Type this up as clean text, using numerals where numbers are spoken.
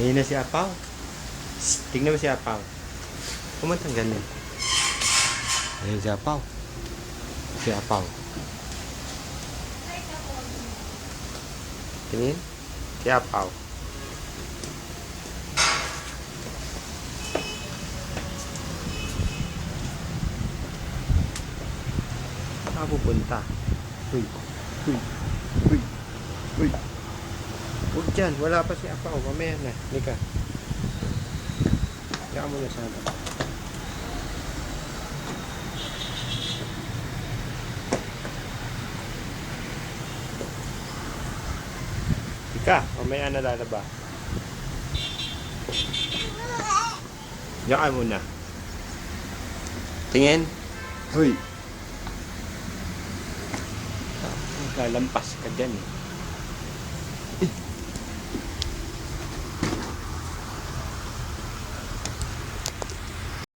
Ayun na si Apaw. Tingnan mo si Apaw. Kumantang ganyan. Ayun si Apaw. Si Apaw. Tingin. Si Apaw. Saan pupunta? Uy. Uy. Uy. Uy. Huwag dyan. Wala pa si Apaw. Mamaya na. Nika. Kaya mo na sana. Ika. Mamaya na lalaba. Diyan mo na. Tingin. Huy. Lalampas ka dyan eh.